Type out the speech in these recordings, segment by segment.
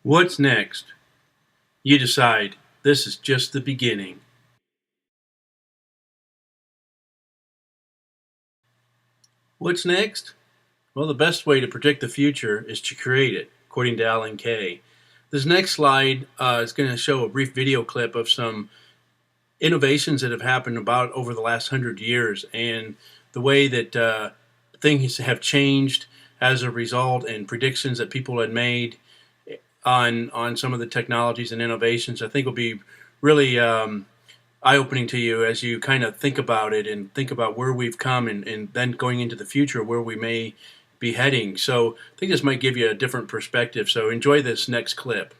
What's next? You decide. This is just the beginning. What's next? Well, the best way to predict the future is to create it, according to Alan Kay. This next slide is going to show a brief video clip of some innovations that have happened about over the last 100 years and the way that things have changed as a result and predictions that people had made on some of the technologies and innovations. I think will be really eye-opening to you as you kind of think about it and think about where we've come and then going into the future where we may be heading. So I think this might give you a different perspective. So enjoy this next clip.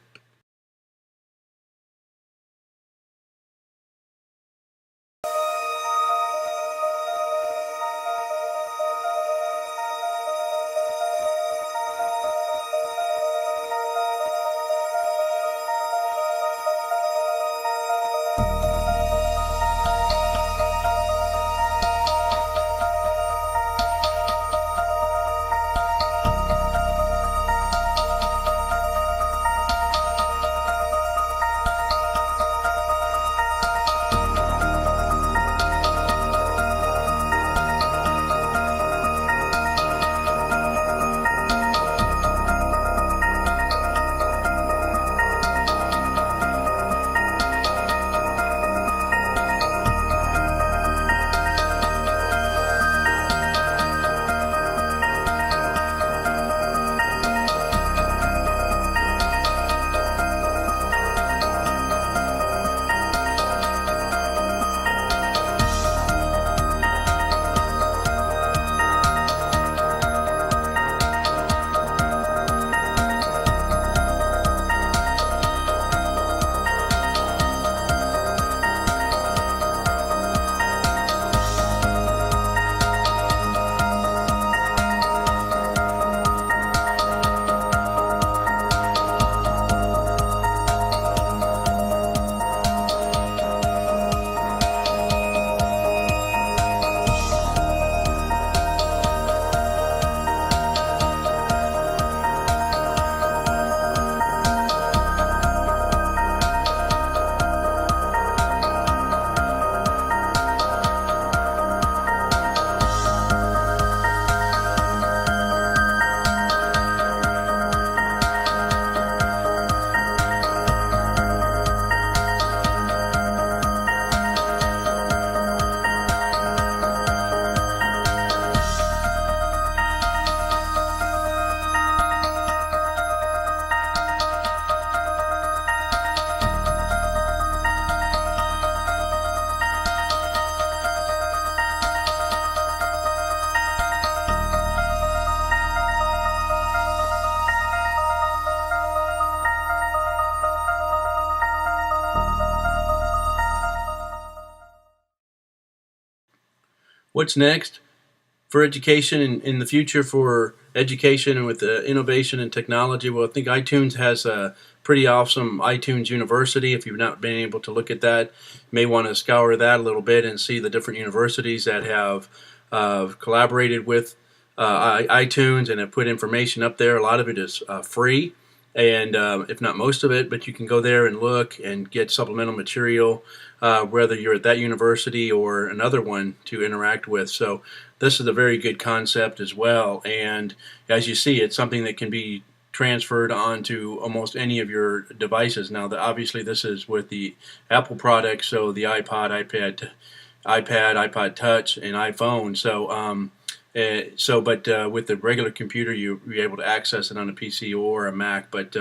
What's next for education in the future for education and with the innovation and technology? Well, I think iTunes has a pretty awesome iTunes University. If you've not been able to look at that, you may want to scour that a little bit and see the different universities that have collaborated with iTunes and have put information up there. A lot of it is free, and if not most of it, but you can go there and look and get supplemental material, whether you're at that university or another one to interact with. So this is a very good concept as well, and as you see, it's something that can be transferred onto almost any of your devices. Now, obviously this is with the Apple products, so the iPod, iPad Touch, and iPhone. But with the regular computer, you're able to access it on a PC or a Mac. But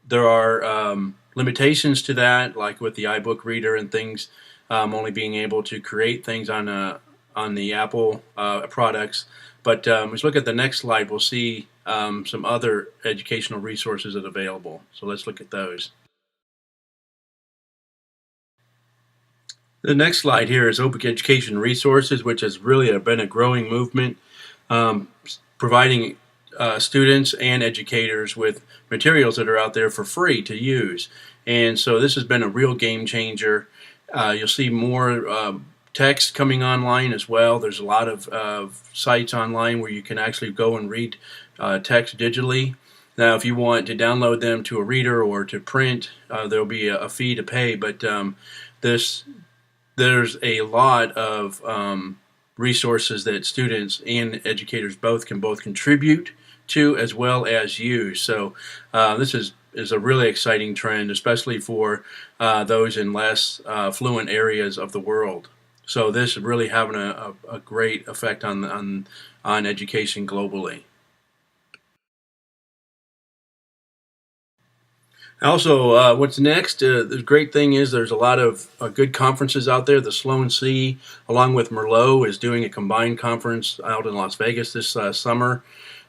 there are limitations to that, like with the iBook reader and things, only being able to create things on the Apple products. But as we look at the next slide, we'll see some other educational resources that are available. So let's look at those. The next slide here is Open Education Resources, which has really been a growing movement, providing students and educators with materials that are out there for free to use. And so this has been a real game changer. You'll see more text coming online as well. There's a lot of sites online where you can actually go and read text digitally. Now, if you want to download them to a reader or to print, there'll be a fee to pay. But this there's a lot of resources that students and educators can both contribute to as well as use. So this is a really exciting trend, especially for those in less fluent areas of the world. So this is really having a great effect on education globally. Also, what's next? The great thing is there's a lot of good conferences out there. The Sloan C, along with Merlot, is doing a combined conference out in Las Vegas this summer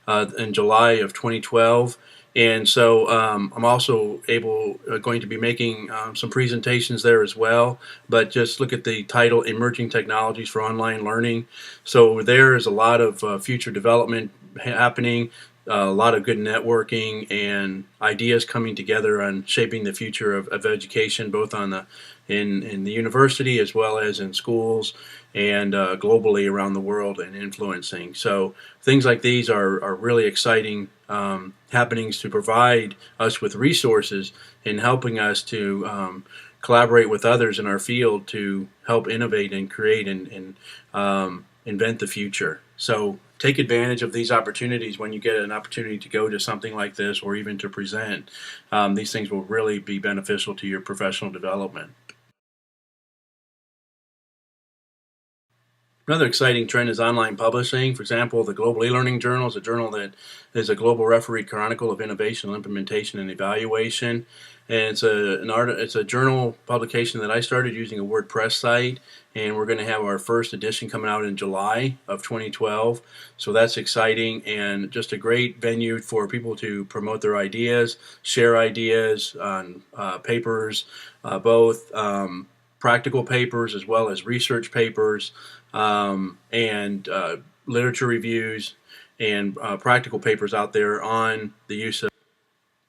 in July of 2012. And so I'm also going to be making some presentations there as well. But just look at the title, Emerging Technologies for Online Learning. So there is a lot of future development happening. A lot of good networking and ideas coming together on shaping the future of education, both in the university as well as in schools and globally around the world, and influencing. So things like these are really exciting happenings to provide us with resources and helping us to collaborate with others in our field to help innovate and create and invent the future. So take advantage of these opportunities when you get an opportunity to go to something like this or even to present. These things will really be beneficial to your professional development. Another exciting trend is online publishing. For example, the Global E-Learning Journal is a journal that is a global refereed chronicle of innovation, implementation, and evaluation. And it's a journal publication that I started using a WordPress site, and we're going to have our first edition coming out in July of 2012. So that's exciting and just a great venue for people to promote their ideas, share ideas on papers, both practical papers as well as research papers, and literature reviews and practical papers out there on the use of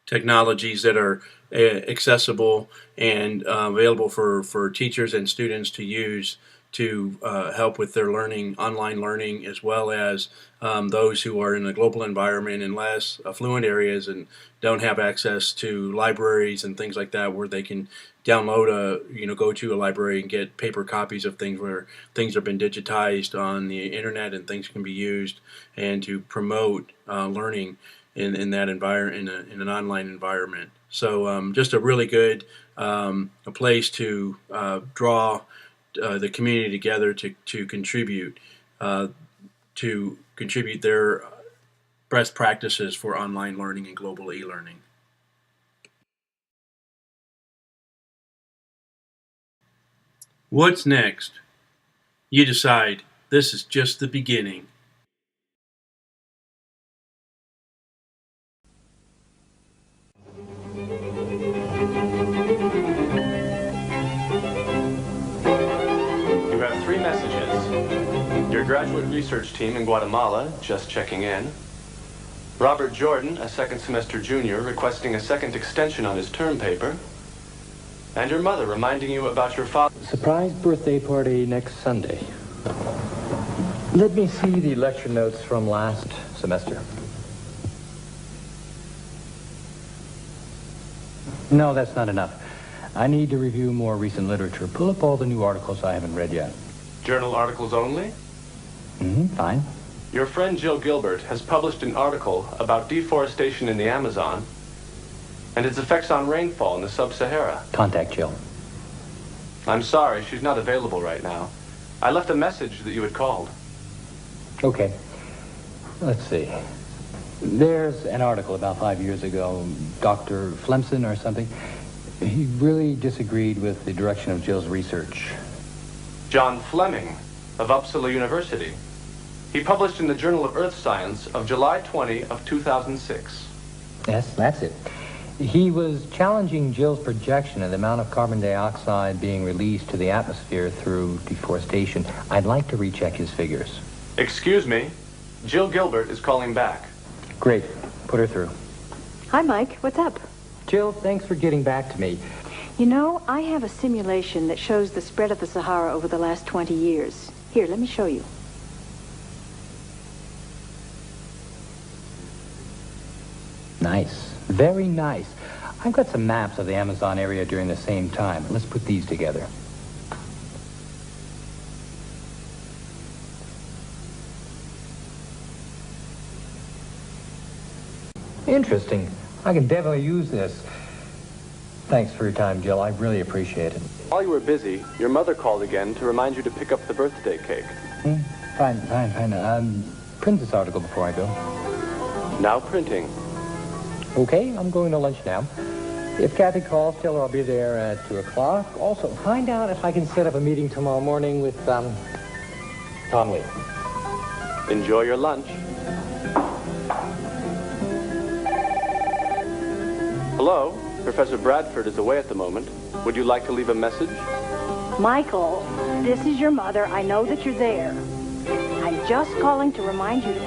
technologies that are accessible and available for teachers and students to use to help with their online learning, as well as those who are in a global environment in less affluent areas and don't have access to libraries and things like that, where they can download go to a library and get paper copies of things, where things have been digitized on the internet and things can be used, and to promote learning in that environment, in an online environment. So just a really good a place to draw the community together to contribute their best practices for online learning and global e-learning. What's next? You decide. This is just the beginning. You have 3 messages. Your graduate research team in Guatemala, just checking in. Robert Jordan, a second semester junior, requesting a second extension on his term paper. And your mother reminding you about your father's surprise birthday party next Sunday. Let me see the lecture notes from last semester. No, that's not enough. I need to review more recent literature. Pull up all the new articles I haven't read yet. journal articles only? Fine. Your friend Jill Gilbert has published an article about deforestation in the Amazon and its effects on rainfall in the sub-Sahara. Contact Jill. I'm sorry, she's not available right now. I left a message that you had called. Okay. Let's see. There's an article about 5 years ago, Dr. Flemson or something. He really disagreed with the direction of Jill's research. John Fleming of Uppsala University. He published in the Journal of Earth Science of July 20 of 2006. Yes, that's it. He was challenging Jill's projection of the amount of carbon dioxide being released to the atmosphere through deforestation. I'd like to recheck his figures. Excuse me, Jill Gilbert is calling back. Great. Put her through. Hi, Mike. What's up? Jill, thanks for getting back to me. You know, I have a simulation that shows the spread of the Sahara over the last 20 years. Here, let me show you. Nice. Nice. Very nice. I've got some maps of the Amazon area during the same time. Let's put these together. Interesting. I can definitely use this. Thanks for your time, Jill. I really appreciate it. While you were busy, your mother called again to remind you to pick up the birthday cake. Fine. Print this article before I go. Now printing. Okay, I'm going to lunch now. If Kathy calls, tell her I'll be there at 2 o'clock. Also, find out if I can set up a meeting tomorrow morning with, Tom Lee. Enjoy your lunch. Hello? Professor Bradford is away at the moment. Would you like to leave a message? Michael, this is your mother. I know that you're there. I'm just calling to remind you to